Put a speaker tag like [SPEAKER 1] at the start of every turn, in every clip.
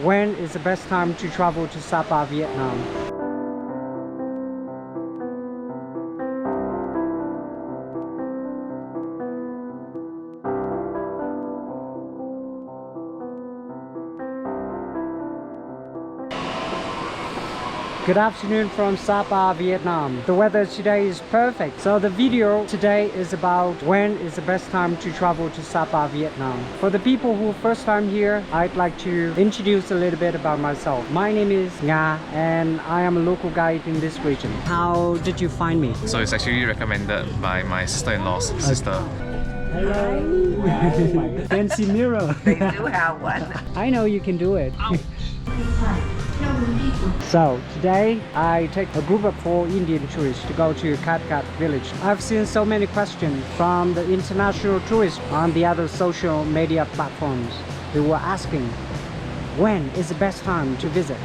[SPEAKER 1] when is the best time to travel to Sapa, Vietnam? Good afternoon from Sapa, Vietnam. The weather today is perfect. So the video today is about when is the best time to travel to Sapa, Vietnam. For the people who first time here, I'd like to introduce a little bit about myself. My name is Nga and I am a local guide in this region. How did you find me?
[SPEAKER 2] So it's actually recommended by my sister-in-law's sister.
[SPEAKER 1] Hello. Fancy mirror.
[SPEAKER 3] They do have one.
[SPEAKER 1] I know you can do it. So today I take a group of 4 Indian tourists to go to Kat Kat village. I've seen so many questions from the international tourists on the other social media platforms. They were asking when is the best time to visit.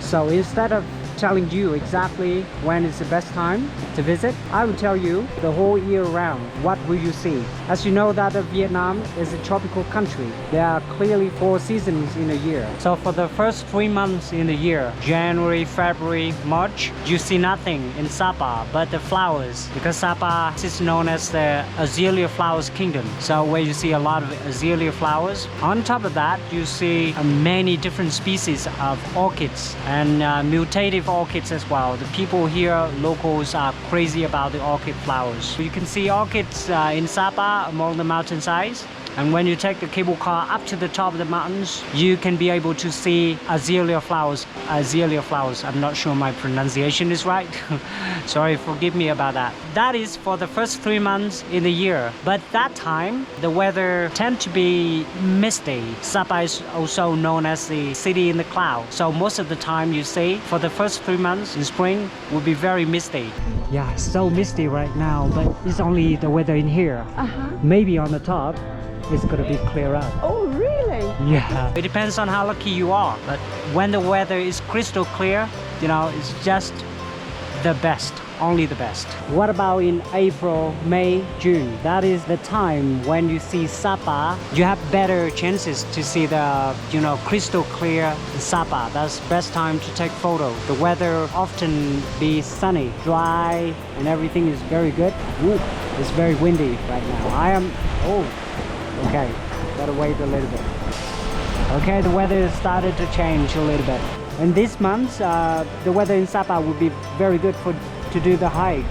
[SPEAKER 1] So instead of telling you exactly when is the best time to visit, I will tell you the whole year round. What will you see? As you know that Vietnam is a tropical country. There are clearly 4 seasons in a year. So for the first 3 months in the year, January, February, March, you see nothing in Sapa but the flowers, because Sapa is known as the azalea flowers kingdom. So where you see a lot of azalea flowers. On top of that, you see many different species of orchids and mutative orchids as well. The people here, locals, are crazy about the orchid flowers. You can see orchids in Sapa among the mountainsides. And when you take the cable car up to the top of the mountains, you can be able to see azalea flowers. Azalea flowers. I'm not sure my pronunciation is right. Sorry, forgive me about that. That is for the first 3 months in the year. But that time, the weather tends to be misty. Sapa is also known as the city in the cloud. So most of the time you see, for the first 3 months in spring, will be very misty. Yeah, it's so misty right now, but it's only the weather in here. Maybe on the top, it's gonna be clear up.
[SPEAKER 3] Oh, really?
[SPEAKER 1] Yeah. It depends on how lucky you are. But when the weather is crystal clear, you know, it's just the best. Only the best. What about in April, May, June? That is the time when you see Sapa. You have better chances to see the, you know, crystal clear Sapa. That's best time to take photo. The weather often be sunny, dry, and everything is very good. Ooh, it's very windy right now. Okay, gotta wait a little bit. Okay, the weather started to change a little bit. And this month, the weather in Sapa would be very good to do the hike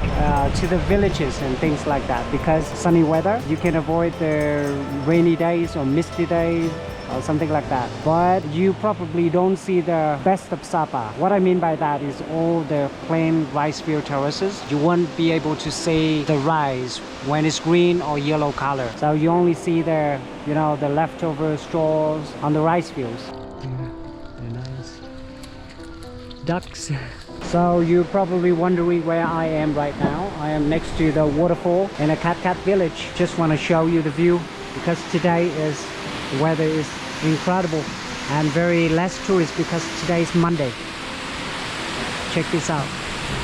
[SPEAKER 1] to the villages and things like that, because sunny weather, you can avoid the rainy days or misty days or something like that. But you probably don't see the best of Sapa. What I mean by that is all the plain rice field terraces. You won't be able to see the rice when it's green or yellow color. So you only see the, you know, the leftover straws on the rice fields. Yeah, very nice. Ducks. So you're probably wondering where I am right now. I am next to the waterfall in a Kat Kat village. Just want to show you the view, because today the weather is incredible and very less tourists because today is Monday. Check this out.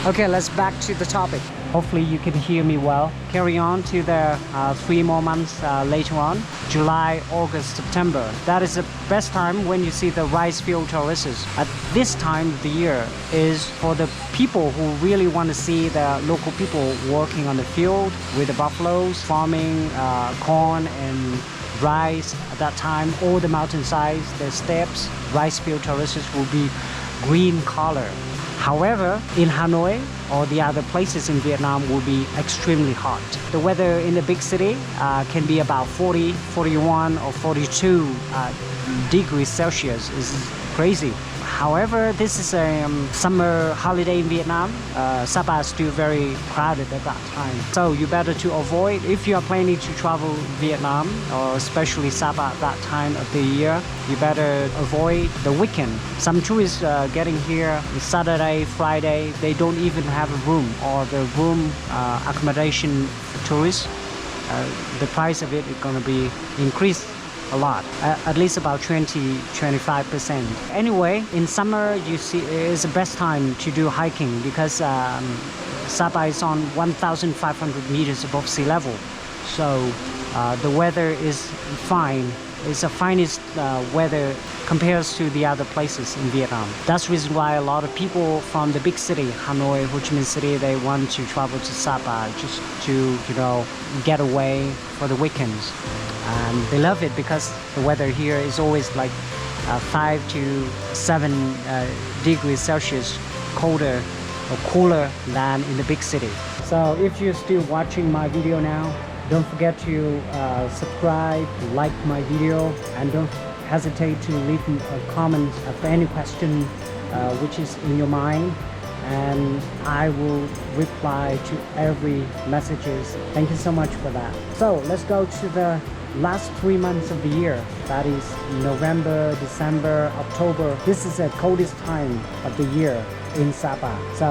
[SPEAKER 1] Okay, let's back to the topic. Hopefully you can hear me well. Carry on to the 3 more months later on. July, August, September. That is the best time when you see the rice field terraces. At this time of the year is for the people who really want to see the local people working on the field with the buffaloes, farming corn and rice. At that time, all the mountainsides, the steppes, rice field terraces will be green color. However, in Hanoi or the other places in Vietnam will be extremely hot. The weather in the big city can be about 40, 41 or 42 degrees Celsius. Is crazy. However, this is a summer holiday in Vietnam. Sapa is still very crowded at that time. So you better to avoid, if you are planning to travel Vietnam, or especially Sapa at that time of the year, you better avoid the weekend. Some tourists getting here Saturday, Friday, they don't even have a room, or the room accommodation for tourists, the price of it is going to be increased a lot, at least about 20-25%. Anyway, in summer you see is the best time to do hiking, because Sapa is on 1,500 meters above sea level, so the weather is fine is the finest weather compares to the other places in Vietnam. That's the reason why a lot of people from the big city, Hanoi, Ho Chi Minh City, they want to travel to Sapa just to, you know, get away for the weekends. And they love it because the weather here is always like 5 to 7 degrees Celsius colder or cooler than in the big city. So if you're still watching my video now, don't forget to subscribe, like my video, and don't hesitate to leave a comment for any question which is in your mind, and I will reply to every messages. Thank you so much for that. So let's go to the last 3 months of the year. That is November, December, October. This is the coldest time of the year in Sapa. So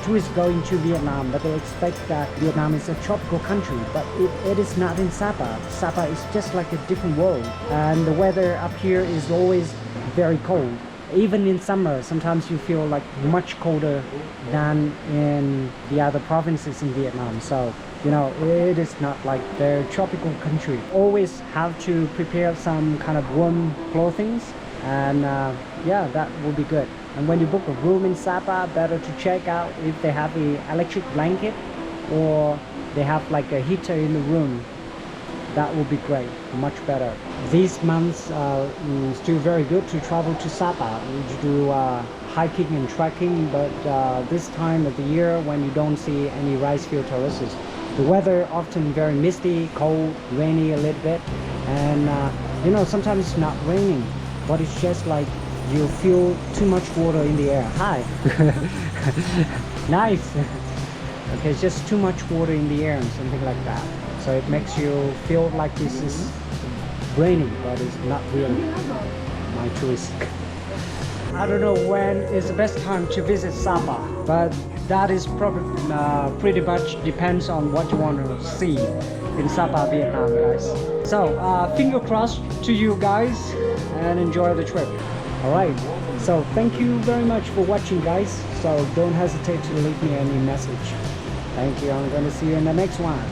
[SPEAKER 1] tourists going to Vietnam, but they expect that Vietnam is a tropical country, but it is not in Sapa. Sapa is just like a different world, and the weather up here is always very cold. Even in summer, sometimes you feel like much colder than in the other provinces in Vietnam. So, you know, it is not like the tropical country. Always have to prepare some kind of warm clothing, and yeah, that will be good. And when you book a room in Sapa, better to check out if they have an electric blanket or they have like a heater in the room. That will be great, much better. These months are still very good to travel to Sapa, to do hiking and trekking, but this time of the year when you don't see any rice field terraces, the weather often very misty, cold, rainy a little bit, and you know, sometimes it's not raining, but it's just like you feel too much water in the air. Hi. Nice. Okay, it's just too much water in the air and something like that. So it makes you feel like this is raining, but it's not really. My choice. I don't know when is the best time to visit Sapa, but that is probably pretty much depends on what you want to see in Sapa, Vietnam, guys. So finger crossed to you guys and enjoy the trip. Alright, so thank you very much for watching, guys. So don't hesitate to leave me any message. Thank you. I'm going to see you in the next one.